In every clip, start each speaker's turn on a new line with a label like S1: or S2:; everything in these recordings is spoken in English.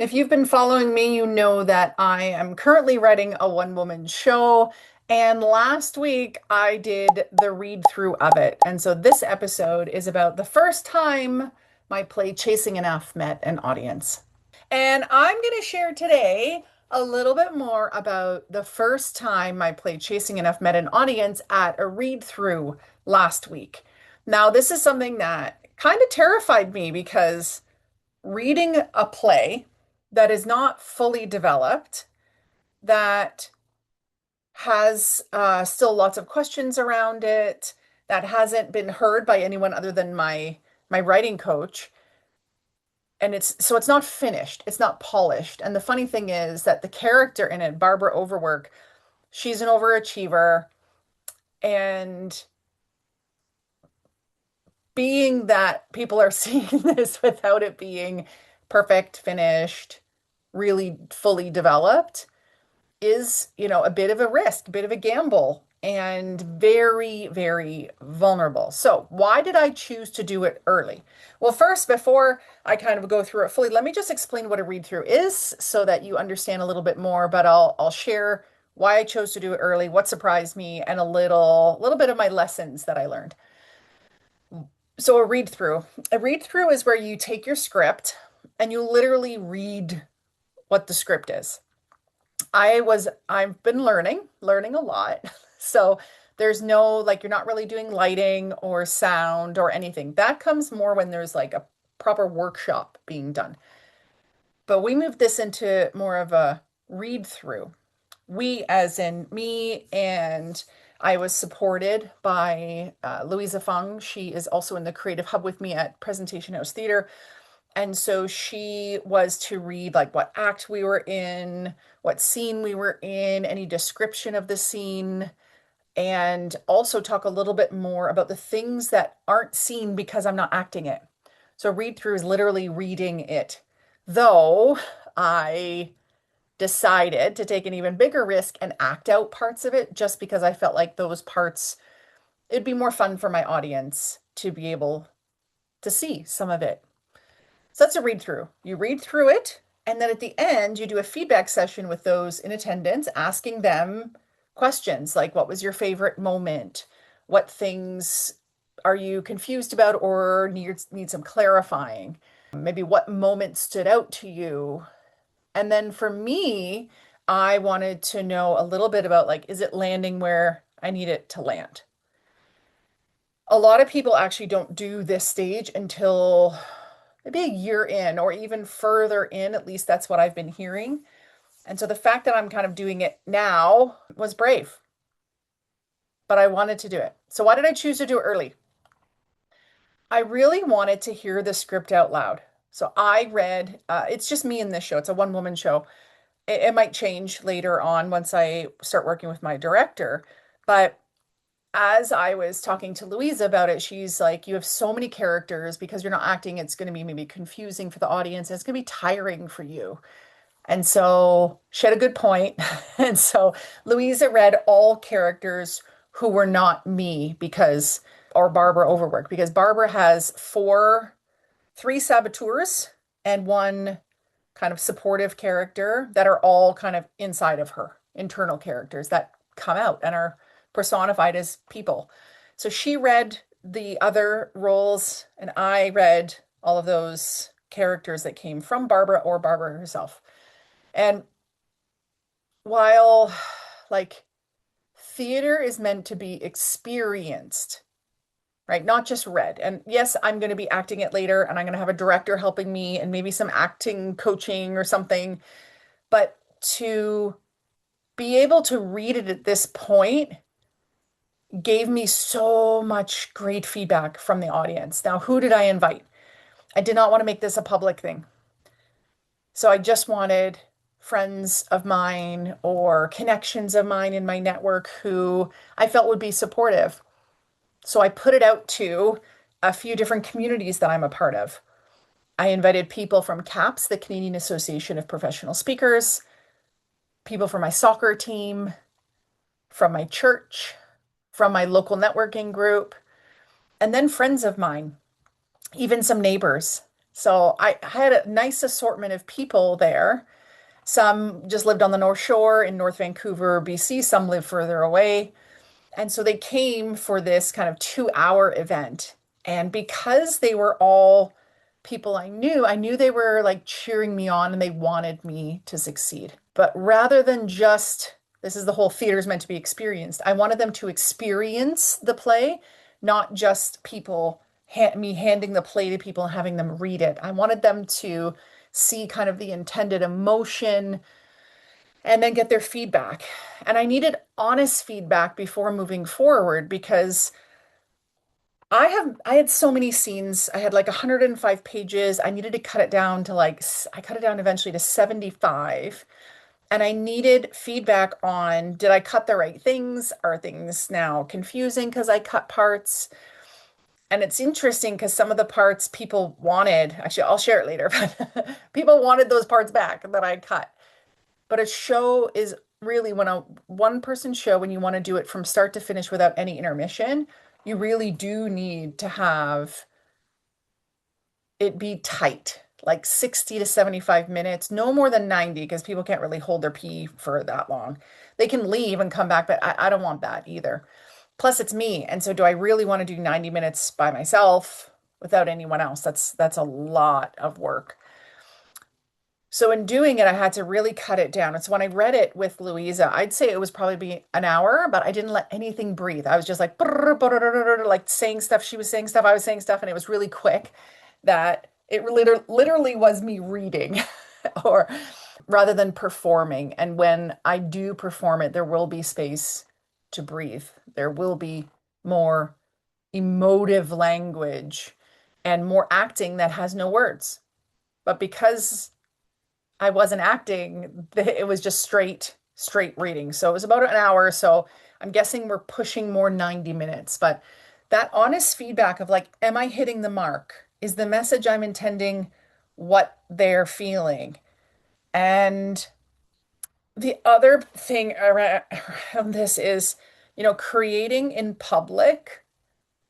S1: If you've been following me, you know that I am currently writing a one-woman show. And last week I did the read through of it. And so this episode is about the first time my play Chasing Enough met an audience. And I'm going to share today a little bit more about the first time my play Chasing Enough met an audience at a read through last week. Now, this is something that kind of terrified me because reading a play that is not fully developed, that has still lots of questions around it, that hasn't been heard by anyone other than my writing coach. And it's not finished, it's not polished. And the funny thing is that the character in it, Barbara Overwork, she's an overachiever. And being that people are seeing this without it being perfect, finished, really fully developed is, a bit of a risk, a bit of a gamble, and very, very vulnerable. So, why did I choose to do it early? Well, first, before I kind of go through it fully, let me just explain what a read through is so that you understand a little bit more, but I'll share why I chose to do it early, what surprised me, and a little bit of my lessons that I learned. So a read through. A read through is where you take your script and you literally read what the script is. I've been learning a lot. So there's no, like, you're not really doing lighting or sound or anything. That comes more when there's like a proper workshop being done. But we moved this into more of a read through. We, as in me, and I was supported by Louisa Fung. She is also in the Creative Hub with me at Presentation House Theater. And so she was to read like what act we were in, what scene we were in, any description of the scene, and also talk a little bit more about the things that aren't seen because I'm not acting it. So read through is literally reading it. Though I decided to take an even bigger risk and act out parts of it just because I felt like those parts, it'd be more fun for my audience to be able to see some of it. So that's a read through. You read through it, and then at the end, you do a feedback session with those in attendance, asking them questions like, what was your favorite moment? What things are you confused about or need some clarifying? Maybe what moment stood out to you? And then for me, I wanted to know a little bit about, like, is it landing where I need it to land? A lot of people actually don't do this stage until maybe a year in or even further in. At least that's what I've been hearing. And so the fact that I'm kind of doing it now was brave, but I wanted to do it. So why did I choose to do it early? I really wanted to hear the script out loud. So I read, it's just me in this show. It's a one woman show. It might change later on once I start working with my director. But as I was talking to Louisa about it, she's like, you have so many characters because you're not acting. It's going to be maybe confusing for the audience. It's going to be tiring for you. And so she had a good point. And so Louisa read all characters who were not me because, or Barbara Overwork, because Barbara has three saboteurs and one kind of supportive character that are all kind of inside of her, internal characters that come out and are personified as people. So she read the other roles, and I read all of those characters that came from Barbara or Barbara herself. And while, like, theater is meant to be experienced, right? Not just read. And yes, I'm going to be acting it later, and I'm going to have a director helping me and maybe some acting coaching or something. But to be able to read it at this point gave me so much great feedback from the audience. Now, who did I invite? I did not want to make this a public thing. So I just wanted friends of mine or connections of mine in my network who I felt would be supportive. So I put it out to a few different communities that I'm a part of. I invited people from CAPS, the Canadian Association of Professional Speakers, people from my soccer team, from my church, from my local networking group, and then friends of mine, even some neighbors. So I had a nice assortment of people there. Some just lived on the North Shore in North Vancouver, BC. Some live further away. And so they came for this kind of 2 hour event. And because they were all people I knew they were like cheering me on and they wanted me to succeed. But rather than just, this is the whole theater is meant to be experienced, I wanted them to experience the play, not just me handing the play to people and having them read it. I wanted them to see kind of the intended emotion and then get their feedback. And I needed honest feedback before moving forward because I had so many scenes. I had like 105 pages. I needed to cut it down to I cut it down eventually to 75. And I needed feedback on, did I cut the right things? Are things now confusing because I cut parts? And it's interesting because some of the parts people wanted, actually, I'll share it later, but people wanted those parts back that I cut. But a show is really when a one person show, when you want to do it from start to finish without any intermission, you really do need to have it be tight, like 60 to 75 minutes, no more than 90, because people can't really hold their pee for that long. They can leave and come back, but I don't want that either. Plus, it's me. And so, do I really want to do 90 minutes by myself without anyone else? That's a lot of work. So in doing it, I had to really cut it down. And so when I read it with Louisa, I'd say it was probably be an hour, but I didn't let anything breathe. I was just like, like saying stuff. She was saying stuff. I was saying stuff. And it was really quick that it literally was me reading or rather than performing. And when I do perform it, there will be space to breathe. There will be more emotive language and more acting that has no words. But because I wasn't acting. It was just straight reading. So it was about an hour. So I'm guessing we're pushing more 90 minutes. But that honest feedback of like, am I hitting the mark? Is the message I'm intending what they're feeling? And the other thing around this is, creating in public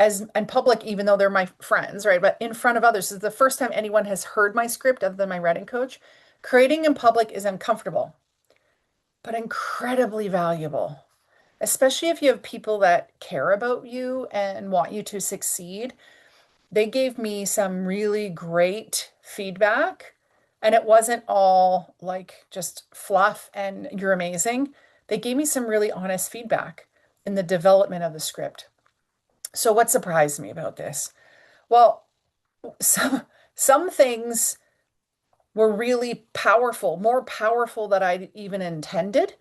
S1: as and public, even though they're my friends, right? But in front of others, this is the first time anyone has heard my script other than my writing coach. Creating in public is uncomfortable, but incredibly valuable, especially if you have people that care about you and want you to succeed. They gave me some really great feedback, and it wasn't all like just fluff and you're amazing. They gave me some really honest feedback in the development of the script. So, what surprised me about this? Well, some things were really powerful, more powerful than I even intended,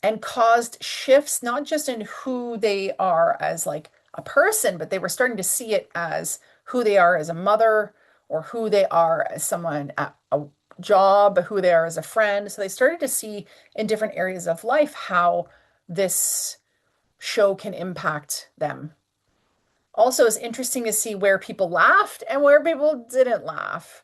S1: and caused shifts not just in who they are as like a person, but they were starting to see it as who they are as a mother or who they are as someone at a job, who they are as a friend. So they started to see in different areas of life how this show can impact them. Also, it's interesting to see where people laughed and where people didn't laugh.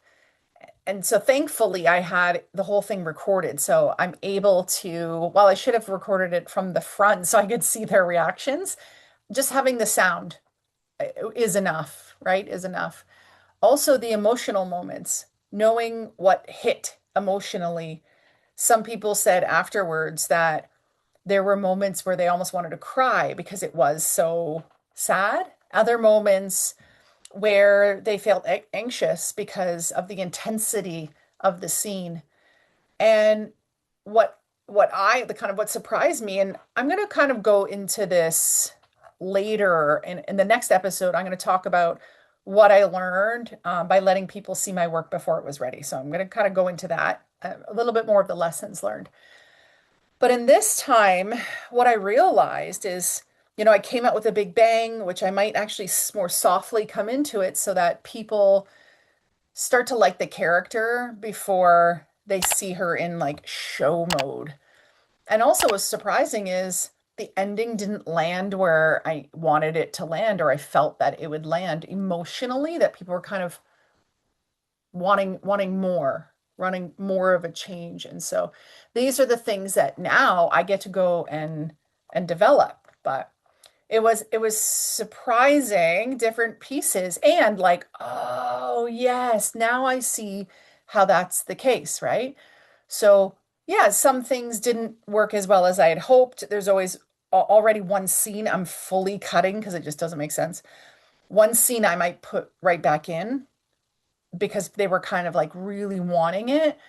S1: And so thankfully, I had the whole thing recorded. So I'm able to, while I should have recorded it from the front so I could see their reactions, just having the sound is enough, right? Is enough. Also, the emotional moments, knowing what hit emotionally. Some people said afterwards that there were moments where they almost wanted to cry because it was so sad. Other moments where they felt anxious because of the intensity of the scene. And the kind of what surprised me, and I'm going to kind of go into this later in the next episode. I'm going to talk about what I learned by letting people see my work before it was ready. So I'm going to kind of go into that a little bit more of the lessons learned. But in this time, what I realized is, I came out with a big bang, which I might actually more softly come into it so that people start to like the character before they see her in like show mode. And also, what's surprising is the ending didn't land where I wanted it to land, or I felt that it would land emotionally, that people were kind of wanting more, running more of a change. And so these are the things that now I get to go and develop. But it was surprising, different pieces, and like, oh yes, now I see how that's the case, right? So yeah, some things didn't work as well as I had hoped. There's always already one scene I'm fully cutting because it just doesn't make sense. One scene I might put right back in because they were kind of like really wanting it.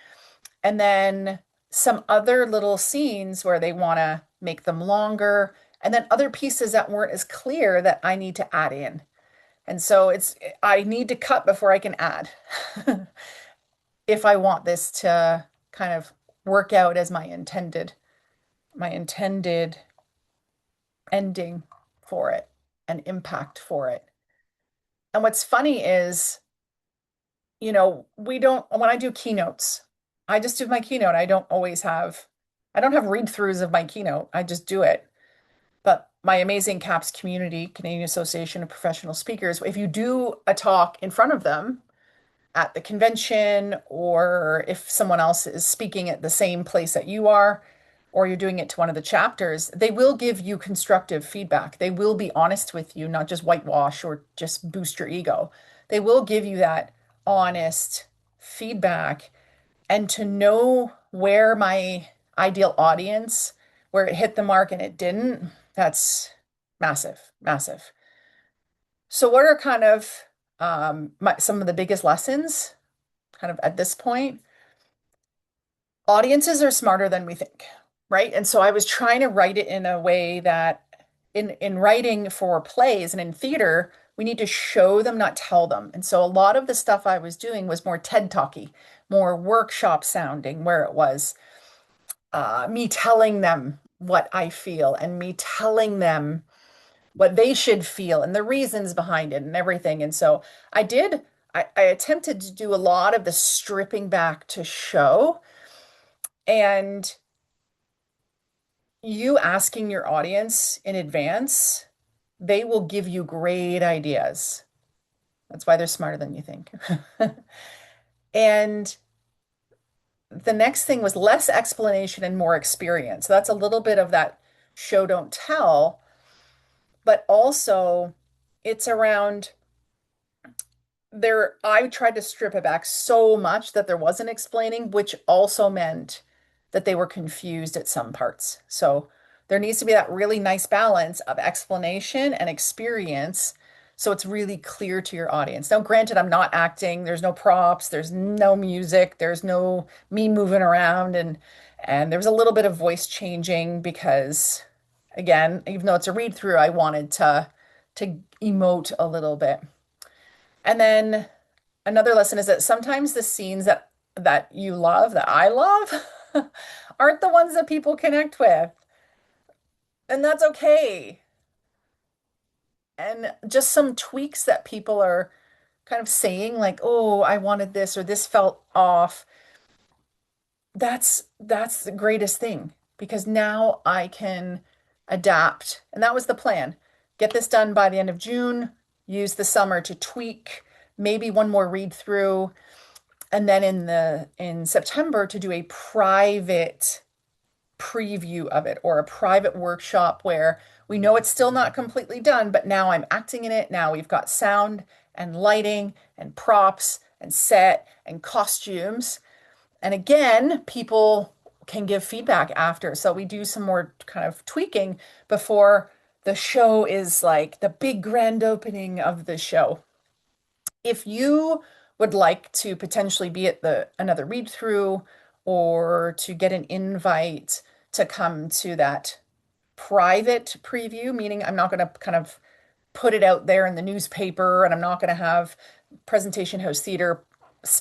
S1: And then some other little scenes where they want to make them longer. And then other pieces that weren't as clear that I need to add in. And so I need to cut before I can add if I want this to kind of work out as my intended ending for it and impact for it. And what's funny is, we don't, when I do keynotes, I just do my keynote. I don't have read-throughs of my keynote. I just do it. But my amazing CAPS community, Canadian Association of Professional Speakers, if you do a talk in front of them at the convention, or if someone else is speaking at the same place that you are, or you're doing it to one of the chapters, they will give you constructive feedback. They will be honest with you, not just whitewash or just boost your ego. They will give you that honest feedback. And to know where my ideal audience, where it hit the mark and it didn't, that's massive, massive. So, what are kind of some of the biggest lessons kind of at this point? Audiences are smarter than we think, right? And so I was trying to write it in a way that in writing for plays and in theater, we need to show them, not tell them. And so a lot of the stuff I was doing was more TED Talky, more workshop sounding, where it was me telling them what I feel and me telling them what they should feel and the reasons behind it and everything. And so I did, I attempted to do a lot of the stripping back to show. And you asking your audience in advance, they will give you great ideas. That's why they're smarter than you think. And the next thing was less explanation and more experience. So that's a little bit of that show don't tell, but also it's around there. I tried to strip it back so much that there wasn't explaining, which also meant that they were confused at some parts. So there needs to be that really nice balance of explanation and experience. So it's really clear to your audience. Now, granted, I'm not acting, there's no props, there's no music, there's no me moving around, and there was a little bit of voice changing because again, even though it's a read through, I wanted to emote a little bit. And then another lesson is that sometimes the scenes that you love, that I love, aren't the ones that people connect with. And that's okay. And just some tweaks that people are kind of saying, like, oh, I wanted this or this felt off. That's the greatest thing because now I can adapt. And that was the plan. Get this done by the end of June, use the summer to tweak, maybe one more read through, and then in September to do a private preview of it or a private workshop where we know it's still not completely done, but now I'm acting in it. Now we've got sound and lighting and props and set and costumes. And again, people can give feedback after. So we do some more kind of tweaking before the show is like the big grand opening of the show. If you would like to potentially be at the another read through or to get an invite to come to that private preview, meaning I'm not going to kind of put it out there in the newspaper and I'm not going to have Presentation House Theater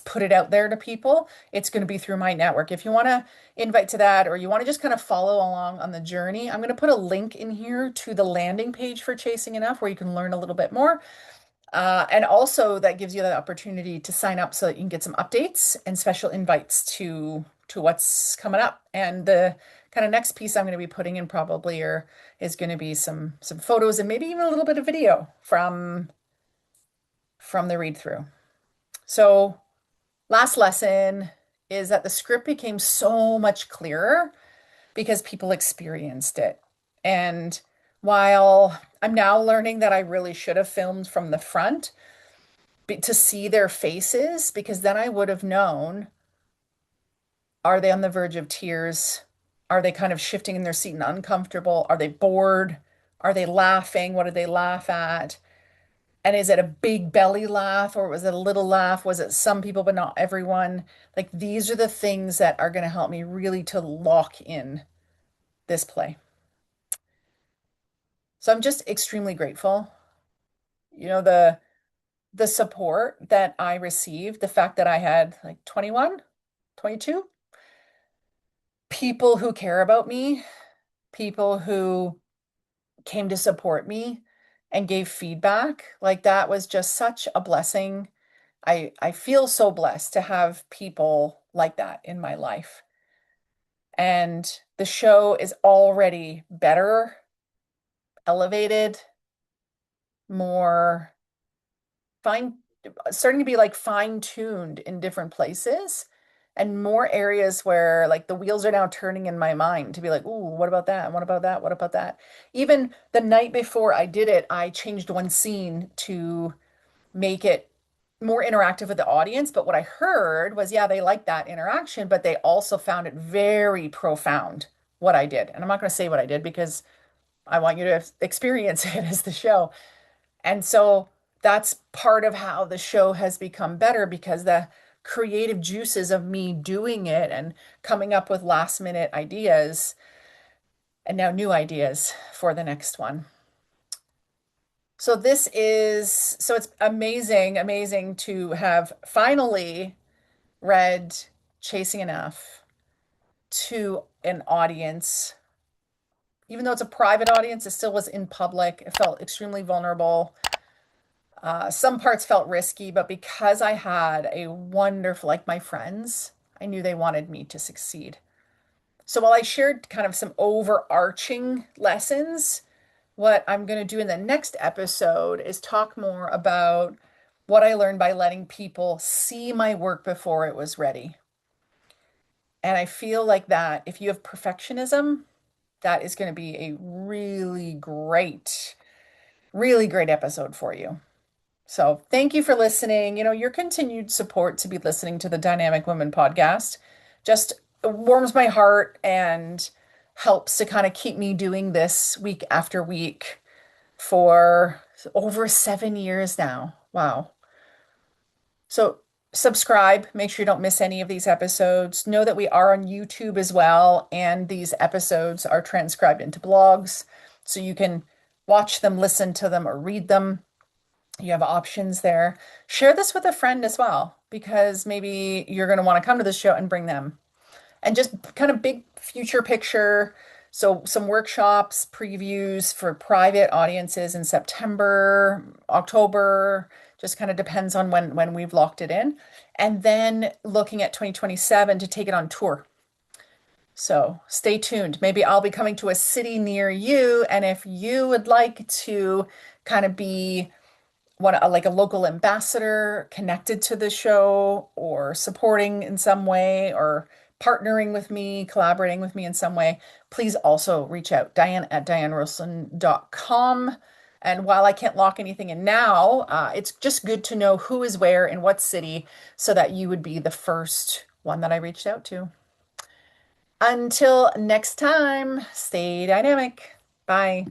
S1: put it out there to people. It's going to be through my network. If you want to invite to that or you want to just kind of follow along on the journey, I'm going to put a link in here to the landing page for Chasing Enough where you can learn a little bit more. And also that gives you the opportunity to sign up so that you can get some updates and special invites to what's coming up. And the kind of next piece I'm going to be putting in probably is going to be some photos and maybe even a little bit of video from the read through. So last lesson is that the script became so much clearer because people experienced it. And while I'm now learning that I really should have filmed from the front to see their faces because then I would have known, are they on the verge of tears? Are they kind of shifting in their seat and uncomfortable? Are they bored? Are they laughing? What did they laugh at? And is it a big belly laugh or was it a little laugh? Was it some people but not everyone? Like these are the things that are going to help me really to lock in this play. So I'm just extremely grateful. You know, the support that I received, the fact that I had like 21, 22 people who care about me, people who came to support me and gave feedback, like that was just such a blessing. I feel so blessed to have people like that in my life. And the show is already better, elevated, more fine, starting to be like fine-tuned in different places and more areas where like the wheels are now turning in my mind to be like, ooh, what about that? What about that? What about that? Even the night before I did it, I changed one scene to make it more interactive with the audience. But what I heard was, yeah, they liked that interaction, but they also found it very profound what I did. And I'm not going to say what I did because I want you to experience it as the show. And so that's part of how the show has become better because the creative juices of me doing it and coming up with last minute ideas and now new ideas for the next one. So it's amazing, amazing to have finally read Chasing Enough to an audience. Even though it's a private audience, it still was in public. It felt extremely vulnerable. Some parts felt risky, but because I had a wonderful, like my friends, I knew they wanted me to succeed. So while I shared kind of some overarching lessons, what I'm going to do in the next episode is talk more about what I learned by letting people see my work before it was ready. And I feel like that if you have perfectionism, that is going to be a really great episode for you. So thank you for listening. You know, your continued support to be listening to the Dynamic Women podcast just warms my heart and helps to kind of keep me doing this week after week for over 7 years now. Wow. So subscribe, make sure you don't miss any of these episodes. Know that we are on YouTube as well, and these episodes are transcribed into blogs, so you can watch them, listen to them, or read them. You have options there. Share this with a friend as well, because maybe you're going to want to come to the show and bring them. And just kind of big future picture. So some workshops, previews for private audiences in September, October, just kind of depends on when we've locked it in. And then looking at 2027 to take it on tour. So stay tuned. Maybe I'll be coming to a city near you. And if you would like to kind of be like a local ambassador connected to the show or supporting in some way or partnering with me, collaborating with me in some way, please also reach out, Diane at dianerolston.com. And while I can't lock anything in now, it's just good to know who is where in what city so that you would be the first one that I reached out to. Until next time, stay dynamic. Bye.